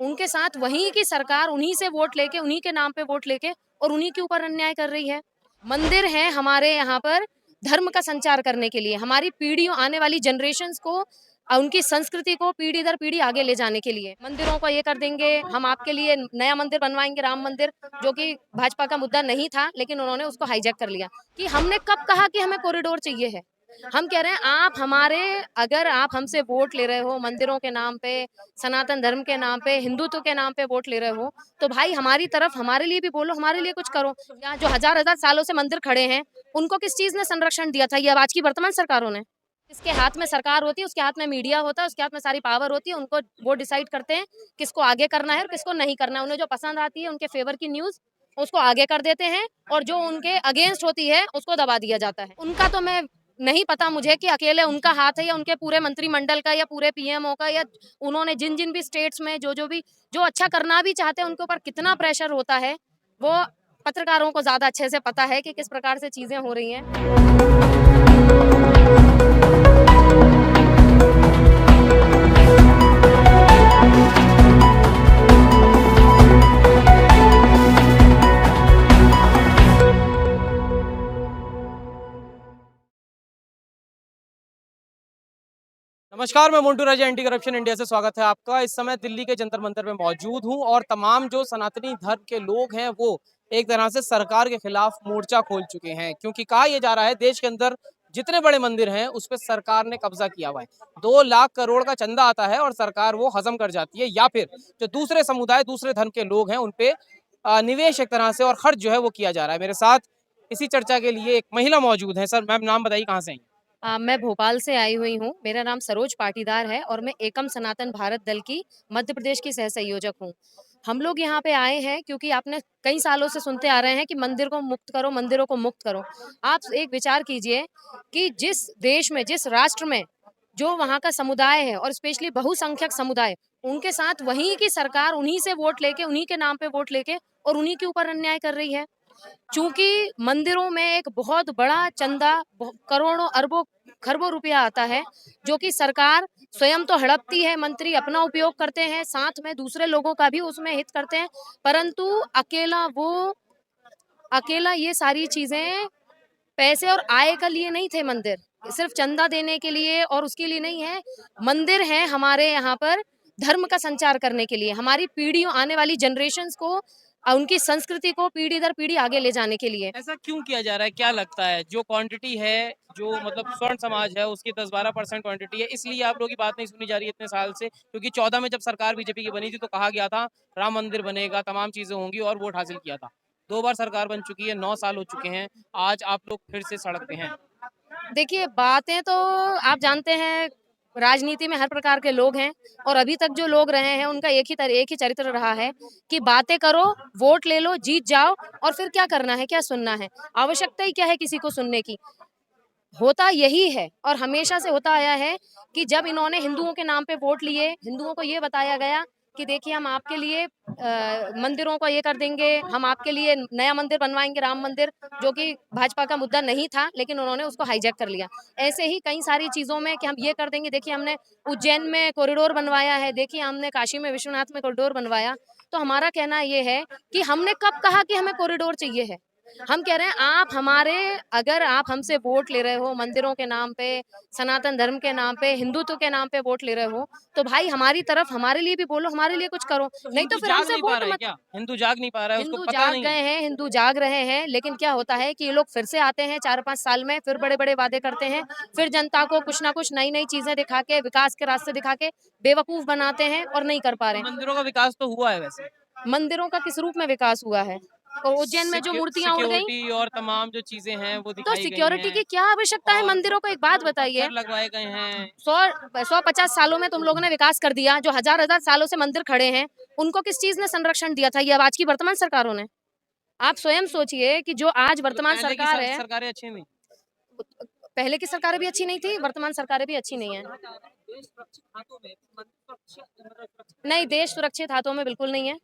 उनके साथ वहीं की सरकार उन्हीं से वोट लेके, उन्हीं के नाम पे वोट लेके और उन्हीं के ऊपर अन्याय कर रही है। मंदिर हैं हमारे यहाँ पर धर्म का संचार करने के लिए, हमारी पीढ़ियों आने वाली जनरेशंस को उनकी संस्कृति को पीढ़ी दर पीढ़ी आगे ले जाने के लिए। मंदिरों को ये कर देंगे, हम आपके लिए नया मंदिर बनवाएंगे, राम मंदिर, जो कि भाजपा का मुद्दा नहीं था, लेकिन उन्होंने उसको हाईजैक कर लिया। कि हमने कब कहा कि हमें कॉरिडोर चाहिए है? हम कह रहे हैं आप हमारे, अगर आप हमसे वोट ले रहे हो मंदिरों के नाम पे, सनातन धर्म के नाम पे, हिंदुत्व के नाम पे वोट ले रहे हो, तो भाई हमारी तरफ हमारे लिए भी बोलो, हमारे लिए कुछ करो। यहाँ जो हजार हजार सालों से मंदिर खड़े हैं, उनको किस चीज ने संरक्षण दिया था? ये अब आज की वर्तमान सरकारों ने। इसके हाथ में सरकार होती है, उसके हाथ में मीडिया होता है, उसके हाथ में सारी पावर होती है, उनको वो डिसाइड करते हैं किसको आगे करना है और किसको नहीं करना है। उन्हें जो पसंद आती है उनके फेवर की न्यूज, उसको आगे कर देते हैं, और जो उनके अगेंस्ट होती है उसको दबा दिया जाता है। उनका तो मैं नहीं पता मुझे कि अकेले उनका हाथ है या उनके पूरे मंत्रिमंडल का या पूरे पीएमओ का, या उन्होंने जिन जिन भी स्टेट्स में जो अच्छा करना भी चाहते हैं उनके ऊपर कितना प्रेशर होता है, वो पत्रकारों को ज्यादा अच्छे से पता है कि किस प्रकार से चीजें हो रही हैं। नमस्कार, मैं मोन्टू राजा, एंटी करप्शन इंडिया से स्वागत है आपका। इस समय दिल्ली के जंतर मंतर में मौजूद हूं और तमाम जो सनातनी धर्म के लोग हैं वो एक तरह से सरकार के खिलाफ मोर्चा खोल चुके हैं, क्योंकि कहा यह जा रहा है देश के अंदर जितने बड़े मंदिर हैं उस पर सरकार ने कब्जा किया हुआ है। 2 लाख करोड़ का चंदा आता है और सरकार वो हजम कर जाती है, या फिर जो दूसरे समुदाय दूसरे धर्म के लोग हैं उन पे निवेश एक तरह से और खर्च जो है वो किया जा रहा है। मेरे साथ इसी चर्चा के लिए एक महिला मौजूद है। सर, मैम नाम बताइए, कहाँ से हैं? मैं भोपाल से आई हुई हूँ। मेरा नाम सरोज पाटीदार है और मैं एकम सनातन भारत दल की मध्य प्रदेश की सह संयोजक हूँ। हम लोग यहाँ पे आए हैं क्योंकि आपने कई सालों से सुनते आ रहे हैं कि मंदिर को मुक्त करो, मंदिरों को मुक्त करो। आप एक विचार कीजिए कि जिस देश में, जिस राष्ट्र में जो वहाँ का समुदाय है और स्पेशली बहुसंख्यक समुदाय, उनके साथ वहीं की सरकार उन्हीं से वोट लेके, उन्हीं के नाम पे वोट लेके और उन्हीं के ऊपर अन्याय कर रही है। चूंकि मंदिरों में एक बहुत बड़ा चंदा, करोड़ों अरबों खरबों रुपया आता है, जो कि सरकार स्वयं तो हड़पती है, मंत्री अपना उपयोग करते हैं, साथ में दूसरे लोगों का भी उसमें हित करते हैं, परंतु अकेला ये सारी चीजें पैसे और आय के लिए नहीं थे। मंदिर सिर्फ चंदा देने के लिए और उसके लिए नहीं है। मंदिर है हमारे यहाँ पर धर्म का संचार करने के लिए, हमारी पीढ़ियों आने वाली जनरेशंस को उनकी संस्कृति को पीढ़ी दर पीढ़ी आगे ले जाने के लिए। ऐसा क्यों किया जा रहा है? क्या लगता है जो क्वांटिटी है, जो मतलब स्वर्ण समाज है उसकी 10-12% क्वांटिटी है, इसलिए आप लोगों की बात नहीं सुनी जा रही है इतने साल से? क्योंकि 14 में जब सरकार बीजेपी की बनी थी तो कहा गया था राम मंदिर बनेगा, तमाम चीजें होंगी और वोट हासिल किया था। 2 बार सरकार बन चुकी है, 9 साल हो चुके हैं, आज आप लोग फिर से सड़क पे हैं। देखिए, बातें तो आप जानते हैं, राजनीति में हर प्रकार के लोग हैं और अभी तक जो लोग रहे हैं उनका एक ही चरित्र रहा है कि बातें करो, वोट ले लो, जीत जाओ और फिर क्या करना है, क्या सुनना है, आवश्यकता ही क्या है किसी को सुनने की। होता यही है और हमेशा से होता आया है कि जब इन्होंने हिंदुओं के नाम पे वोट लिए, हिंदुओं को ये बताया गया कि देखिए हम आपके लिए मंदिरों को ये कर देंगे, हम आपके लिए नया मंदिर बनवाएंगे, राम मंदिर, जो कि भाजपा का मुद्दा नहीं था, लेकिन उन्होंने उसको हाईजैक कर लिया। ऐसे ही कई सारी चीजों में कि हम ये कर देंगे, देखिए हमने उज्जैन में कॉरिडोर बनवाया है, देखिए हमने काशी में विश्वनाथ में कॉरिडोर बनवाया। तो हमारा कहना ये है कि हमने कब कहा कि हमें कॉरिडोर चाहिए है? हम कह रहे हैं आप हमारे, अगर आप हमसे वोट ले रहे हो मंदिरों के नाम पे, सनातन धर्म के नाम पे, हिंदुत्व के नाम पे वोट ले रहे हो, तो भाई हमारी तरफ हमारे लिए भी बोलो, हमारे लिए कुछ करो, तो नहीं तो हिंदू फिर जाग हमसे नहीं पा वोट रहा है मत। क्या? हिंदू जाग नहीं पा रहा है, उसको हिंदू पता जाग नहीं है? गए हैं, हिंदू जाग रहे हैं, लेकिन क्या होता है कि ये लोग फिर से आते हैं 4-5 साल में, फिर बड़े बड़े वादे करते हैं, फिर जनता को कुछ ना कुछ नई नई चीजें दिखा के, विकास के रास्ते दिखा के बेवकूफ बनाते हैं और नहीं कर पा तो रहे हैं। मंदिरों का विकास तो हुआ है वैसे। मंदिरों का किस रूप में विकास हुआ है? और उज्जैन में जो मूर्तियां उड़ गई, सिक्योरिटी और तमाम जो चीजें हैं वो तो दिखाई गई सिक्योरिटी हैं की क्या आवश्यकता है और मंदिरों को? एक बात बताइए, पत्थर लगवाए गए हैं। 150 सालों में तुम लोगों ने विकास कर दिया, जो हजार हजार सालों से मंदिर खड़े हैं, उनको किस चीज ने संरक्षण दिया था? ये अब आज की वर्तमान सरकारों ने। आप स्वयं सोचिए कि जो आज मतलब वर्तमान पहले की सरकार है, सरकारें अच्छी नहीं। पहले की सरकारें भी अच्छी नहीं थी, वर्तमान सरकारें भी अच्छी नहीं है। नहीं, देश सुरक्षित हाथों में बिल्कुल नहीं है।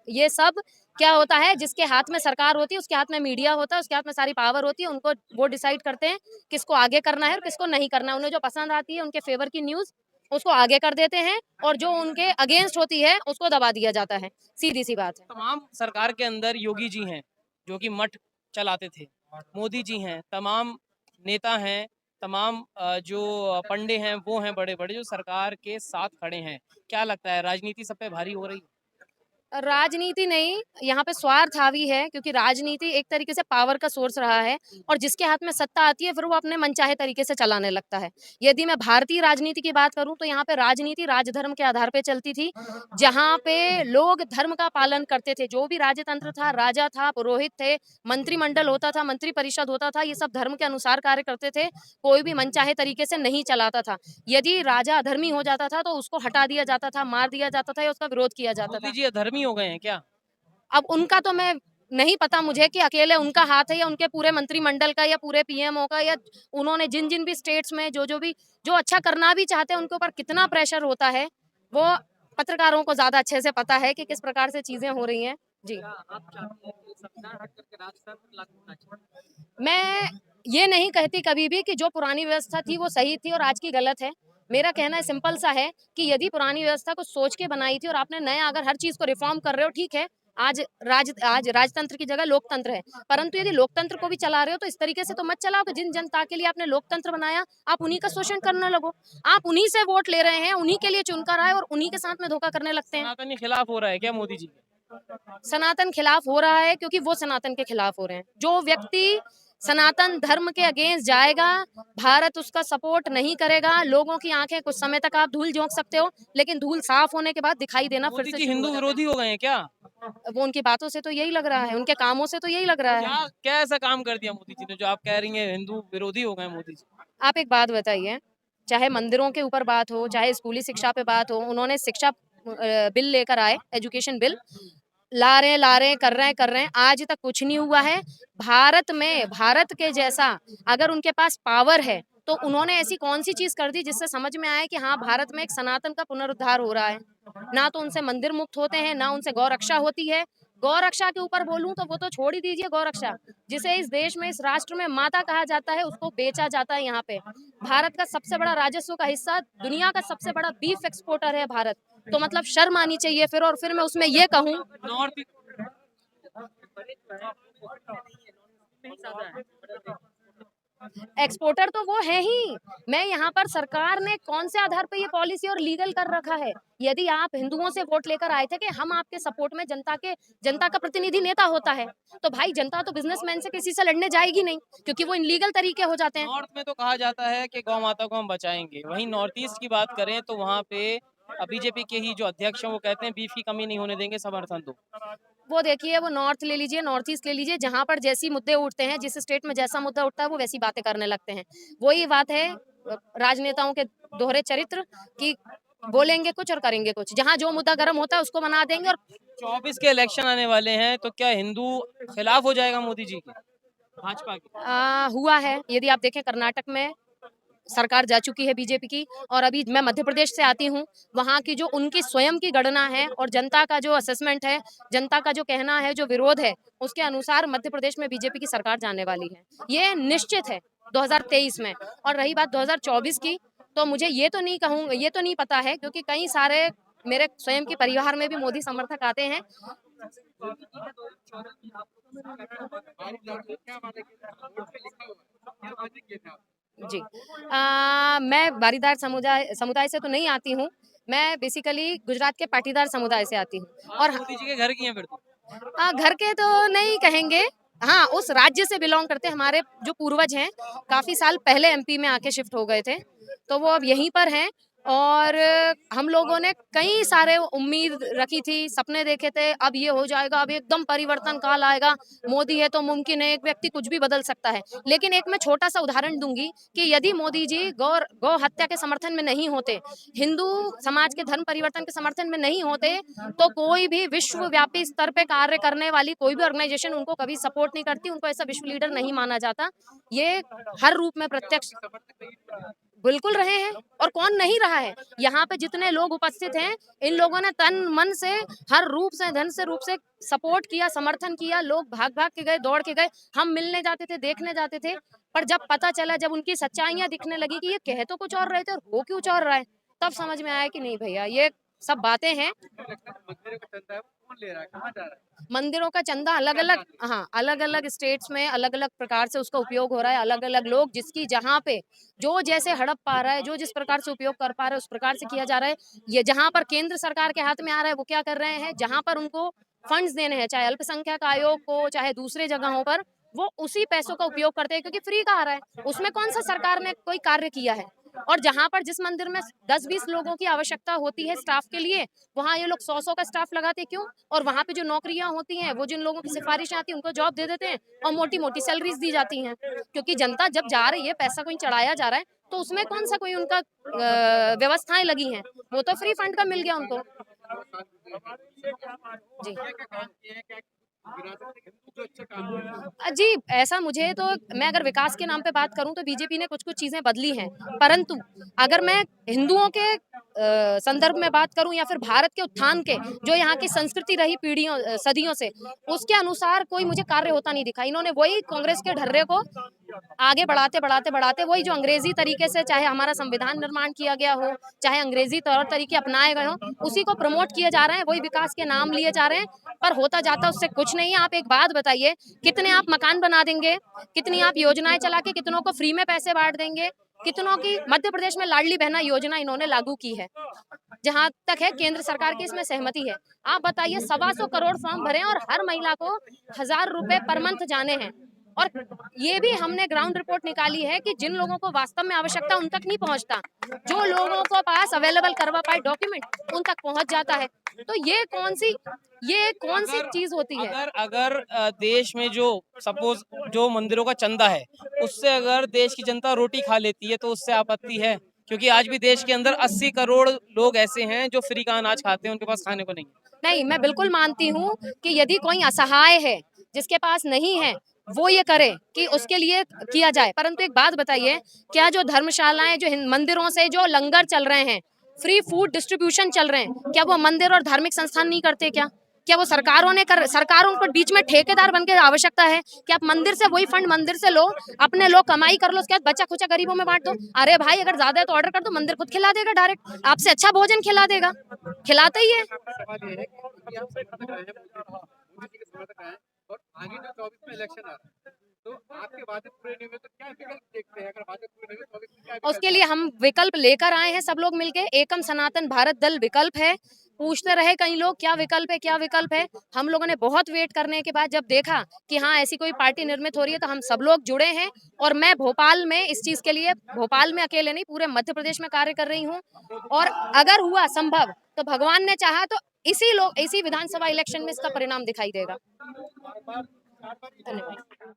ये सब क्या होता है, जिसके हाथ में सरकार होती है उसके हाथ में मीडिया होता है, उसके हाथ में सारी पावर होती है, उनको वो डिसाइड करते हैं किसको आगे करना है और किसको नहीं करना है। उन्हें जो पसंद आती है उनके फेवर की न्यूज, उसको आगे कर देते हैं और जो उनके अगेंस्ट होती है उसको दबा दिया जाता है। सीधी सी बात है। तमाम सरकार के अंदर योगी जी हैं जो कि मठ चलाते थे, मोदी जी हैं, तमाम नेता हैं, तमाम जो पंडे हैं वो हैं बड़े बड़े जो सरकार के साथ खड़े हैं। क्या लगता है राजनीति सब पे भारी हो रही है? राजनीति नहीं, यहाँ पे स्वार्थ हावी है, क्योंकि राजनीति एक तरीके से पावर का सोर्स रहा है और जिसके हाथ में सत्ता आती है फिर वो अपने मनचाहे तरीके से चलाने लगता है। यदि मैं भारतीय राजनीति की बात करूँ तो यहाँ पे राजनीति राजधर्म के आधार पे चलती थी, जहाँ पे लोग धर्म का पालन करते थे। जो भी राजतंत्र था, राजा था, पुरोहित थे, मंत्रिमंडल होता था, मंत्रि परिषद होता था, ये सब धर्म के अनुसार कार्य करते थे। कोई भी मनचाहे तरीके से नहीं चलाता था। यदि राजा अधर्मी हो जाता था तो उसको हटा दिया जाता था, मार दिया जाता था या उसका विरोध किया जाता मोदी था। जी अधर्मी हो गए हैं क्या? अब उनका तो मैं नहीं पता मुझे कि अकेले उनका हाथ है या उनके पूरे मंत्रिमंडल का या पूरे पीएमओ का, या उन्होंने जिन-जिन भी स्टेट्स में जो-जो भी जो अच्छा करना भी चाहते हैं उनके ऊपर कितना प्रेशर होता है, वो पत्रकारों को ज़्यादा अच्छे से पता है कि किस प्रकार से चीज़ें हो रही हैं। जी। आप चाहते हैं कि संविधान हट करके राजतंत्र लागू होना चाहिए? मैं ये नहीं कहती कभी भी कि जो पुरानी व्यवस्था थी वो सही थी और आज की गलत है। मेरा कहना सिंपल सा है कि यदि पुरानी व्यवस्था को सोच के बनाई थी और आपने नया अगर हर चीज़ को रिफ़ॉर्म कर रहे हो, ठीक है। आज राजतंत्र की जगह लोकतंत्र है। परंतु यदि लोकतंत्र को भी चला रहे हो तो इस तरीके से तो मत चलाओ कि जिन जनता के लिए आपने लोकतंत्र बनाया, आप उन्हीं का शोषण करने लगो। आप उन्हीं से वोट ले रहे हैं, उन्हीं के लिए चुनकर आए और उन्हीं के साथ में धोखा करने लगते हैं। सनातनी खिलाफ हो रहा है क्या मोदी जी के? सनातन खिलाफ हो रहा है क्योंकि वो सनातन के खिलाफ हो रहे हैं। जो व्यक्ति सनातन धर्म के अगेंस्ट जाएगा, भारत उसका सपोर्ट नहीं करेगा। लोगों की आँखें कुछ समय तक आप धूल झोंक सकते हो, लेकिन धूल साफ होने के बाद दिखाई देना फिर मोदी से जी शुरू हो हिंदू जाता विरोधी हो गए हैं क्या? है। वो उनकी बातों से तो यही लग रहा है, उनके कामों से तो यही लग रहा है। क्या क्या ऐसा काम कर दिया मोदी जी ने जो आप कह रही हैं हिंदू विरोधी हो गए हैं मोदी जी? आप एक बात बताइए, चाहे मंदिरों के ऊपर बात हो, चाहे स्कूली शिक्षा पे बात हो, उन्होंने शिक्षा बिल लेकर आए, एजुकेशन बिल। ला रहे हैं, कर रहे हैं, आज तक कुछ नहीं हुआ है। भारत में भारत के जैसा अगर उनके पास पावर है, तो उन्होंने ऐसी कौन-सी चीज़ कर दी जिससे समझ में आए कि हाँ, भारत में एक सनातन का पुनरुद्धार हो रहा है। ना तो उनसे मंदिर मुक्त होते हैं, ना उनसे गौरक्षा होती है। गौरक्षा के ऊपर बोलूँ तो वो तो छोड़ ही दीजिए गौरक्षा, जिसे इस देश में, इस राष्ट्र में माता कहा जाता है, उसको बेचा जाता है यहाँ पे। भारत का सबसे बड़ा राजस्व का हिस्सा, दुनिया का सबसे बड़ा बीफ एक्सपोर्टर है भारत। तो मतलब शर्म आनी चाहिए फिर, और फिर मैं उसमें ये कहूँ नॉर्थ एक्सपोर्टर तो वो है ही। मैं यहाँ पर सरकार ने कौन से आधार पे ये पॉलिसी और लीगल कर रखा है? यदि आप हिंदुओं से वोट लेकर आए थे कि हम आपके सपोर्ट में, जनता का प्रतिनिधि नेता होता है, तो भाई जनता तो बिजनेसमैन से किसी से लड़ने जाएगी नहीं, क्योंकि वो इनलीगल तरीके हो जाते हैं। नॉर्थ में तो कहा जाता है कि गौ माता को हम बचाएंगे, वहीं नॉर्थ ईस्ट की बात करें तो वहाँ पे बीजेपी के ही जो अध्यक्ष हैं वो कहते हैं बीफ की कमी नहीं होने देंगे, समर्थन दो। वो देखिए, वो नॉर्थ ले लीजिए, नॉर्थ ईस्ट ले लीजिए, जहाँ पर जैसी मुद्दे उठते हैं, जिस स्टेट में जैसा मुद्दा उठता है, वो वैसी बातें करने लगते हैं। वही बात है राजनेताओं के दोहरे चरित्र कि बोलेंगे कुछ और करेंगे कुछ। जहाँ जो मुद्दा गर्म होता है उसको बना देंगे। और 24 के इलेक्शन आने वाले हैं तो क्या हिंदू खिलाफ हो जाएगा मोदी जी के, भाजपा के? हुआ है, यदि आप देखें कर्नाटक में सरकार जा चुकी है बीजेपी की, और अभी मैं मध्य प्रदेश से आती हूँ। वहाँ की जो उनकी स्वयं की गणना है और जनता का जो असेसमेंट है, जनता का जो कहना है, जो विरोध है, उसके अनुसार मध्य प्रदेश में बीजेपी की सरकार जाने वाली है। ये निश्चित है 2023 में। और रही बात 2024 की, तो मुझे ये तो नहीं पता है, क्योंकि कई सारे मेरे स्वयं के परिवार में भी मोदी समर्थक आते हैं। जी। मैं वारीदार समुदाय से तो नहीं आती हूँ। मैं बेसिकली गुजरात के पाटीदार समुदाय से आती हूँ। आप और मोदी जी के घर की हैं फिर तो? घर के तो नहीं कहेंगे। हाँ, उस राज्य से बिलॉन्ग करते हैं। हमारे जो पूर्वज हैं, काफ़ी साल पहले एमपी में आके शिफ्ट हो गए थे, तो वो अब यहीं पर हैं। और हम लोगों ने कई सारे उम्मीद रखी थी, सपने देखे थे, अब ये हो जाएगा, अब एकदम परिवर्तन काल आएगा, मोदी है तो मुमकिन है, एक व्यक्ति कुछ भी बदल सकता है। लेकिन एक मैं छोटा-सा उदाहरण दूँगी कि यदि मोदी जी गौ हत्या के समर्थन में नहीं होते, हिंदू समाज के धर्म परिवर्तन के समर्थन में नहीं होते, तो कोई भी विश्वव्यापी स्तर पे कार्य करने वाली कोई भी ऑर्गेनाइजेशन उनको कभी सपोर्ट नहीं करती, उनको ऐसा विश्व लीडर नहीं माना जाता। ये हर रूप में प्रत्यक्ष बिल्कुल रहे हैं, और कौन नहीं रहा है। यहाँ पे जितने लोग उपस्थित हैं, इन लोगों ने तन मन से, हर रूप से, धन से, रूप से सपोर्ट किया, समर्थन किया। लोग भाग-भाग के गए, दौड़ के गए। हम मिलने जाते थे, देखने जाते थे, पर जब पता चला, जब उनकी सच्चाइयाँ दिखने लगी कि ये कह तो कुछ और रहे थे और हो कुछ और रहा है, तब समझ में आया कि नहीं भैया ये सब बातें हैं। मंदिरों का चंदा है वो कौन ले रहा है, कहाँ जा रहा है? मंदिरों का चंदा अलग अलग, हाँ अलग अलग स्टेट्स में अलग अलग प्रकार से उसका उपयोग हो रहा है। अलग अलग लोग जिसकी जहाँ पे जो जैसे हड़प पा रहा है, जो जिस प्रकार से उपयोग कर पा रहा है उस प्रकार से किया जा रहा है। ये जहाँ पर केंद्र सरकार के हाथ में आ रहा है वो क्या कर रहे हैं, जहाँ पर उनको फंड्स देने हैं, चाहे अल्पसंख्यक आयोग को चाहे दूसरे जगहों पर, वो उसी पैसों का उपयोग करते हैं क्योंकि फ्री का आ रहा है। उसमें कौन सा सरकार ने कोई कार्य किया है। और जहाँ पर जिस मंदिर में 10-20 लोगों की आवश्यकता होती है स्टाफ के लिए, वहाँ ये लोग 100-100 का स्टाफ लगाते क्यों? और वहाँ पे जो नौकरियां होती हैं वो जिन लोगों की सिफारिशें आती हैं उनको जॉब दे देते हैं और मोटी-मोटी सैलरीज दी जाती हैं। क्योंकि जनता जब जा रही है, पैसा कोई चढ़ाया जा रहा है, तो उसमें कौन सा कोई उनका व्यवस्थाएं लगी हैं। वो तो फ्री फंड का मिल गया उनको। जी। क्या-क्या काम किए हैं, क्या विरासत में हिंदू जो अच्छे काम किए हैं? जी, ऐसा मुझे तो, मैं अगर विकास के नाम पे बात करूँ तो बीजेपी ने कुछ-कुछ चीज़ें बदली हैं। परंतु अगर मैं हिंदुओं के संदर्भ में बात करूँ या फिर भारत के उत्थान के, जो यहाँ की संस्कृति रही पीढ़ियों सदियों से, उसके अनुसार कोई मुझे कार्य होता नहीं दिखा। इन्होंने वही कांग्रेस के ढर्रे को आगे बढ़ाते वही जो अंग्रेजी तरीके से चाहे हमारा संविधान निर्माण किया गया हो, चाहे अंग्रेजी तौर तरीके अपनाए गए हों, उसी को प्रमोट किए जा रहे हैं, वही विकास के नाम लिए जा रहे हैं, पर होता जाता उससे कुछ नहीं है। आप एक बात बताइए, कितने आप मकान बना देंगे, कितनी आप योजनाएं चला के कितनों को फ्री में पैसे बांट देंगे, कितनों की मध्य प्रदेश में लाडली बहना योजना इन्होंने लागू की है, जहां तक है केंद्र सरकार की इसमें सहमति है। आप बताइए 125 करोड़ फॉर्म भरे और हर महिला को 1000 रुपए पर मंथ जाने हैं। और ये भी हमने ग्राउंड रिपोर्ट निकाली है कि जिन लोगों को वास्तव में आवश्यकता उन तक नहीं पहुंचता, जो लोगों को पास अवेलेबल करवा पाए डॉक्यूमेंट उन तक पहुंच जाता है। तो ये कौन सी चीज होती है। अगर अगर देश में जो सपोज जो मंदिरों का चंदा है उससे अगर देश की जनता रोटी खा लेती है तो उससे आपत्ति है, क्योंकि आज भी देश के अंदर 80 करोड़ लोग ऐसे हैं जो फ्री का अनाज खाते हैं, उनके पास खाने को नहीं है। नहीं, मैं बिल्कुल मानती हूँ कि यदि कोई असहाय है, जिसके पास नहीं है, वो ये करे कि उसके लिए किया जाए। परंतु एक बात बताइए, क्या जो धर्मशालाएं, जो मंदिरों से जो लंगर चल रहे हैं, फ्री फूड डिस्ट्रीब्यूशन चल रहे हैं, क्या वो मंदिर और धार्मिक संस्थान नहीं करते क्या? क्या वो सरकारों को बीच में ठेकेदार बन के आवश्यकता है कि आप मंदिर से वही फंड मंदिर से लो, अपने लोग कमाई कर लो, उसके बाद बचा खुचा गरीबों में बांट दो। अरे भाई, अगर ज्यादा है तो ऑर्डर कर दो, मंदिर खुद खिला देगा, डायरेक्ट आपसे अच्छा भोजन खिला देगा, खिलाता ही है। सवाल ये है कि अभी आप समर्थक रहे हैं, मोदी जी के समर्थक रहे हैं और आगे जो 24 में इलेक्शन आ रहा है, तो आपके वादे पूरे नहीं हुए तो क्या विकल्प देखते हैं? अगर वादे पूरे नहीं हुए 24 में क्या विकल्प? उसके लिए हम विकल्प लेकर आए हैं, सब लोग मिलके एकम सनातन भारत दल विकल्प है। पूछते रहे कई लोग क्या विकल्प है, क्या विकल्प है। हम लोगों ने बहुत वेट करने के बाद जब देखा कि हाँ ऐसी कोई पार्टी निर्मित हो रही है, तो हम सब लोग जुड़े हैं। और मैं भोपाल में इस चीज के लिए, भोपाल में अकेले नहीं, पूरे मध्य प्रदेश में कार्य कर रही हूँ। और अगर हुआ संभव तो भगवान ने चाहा तो इसी विधानसभा इलेक्शन में इसका परिणाम दिखाई देगा। धन्यवाद।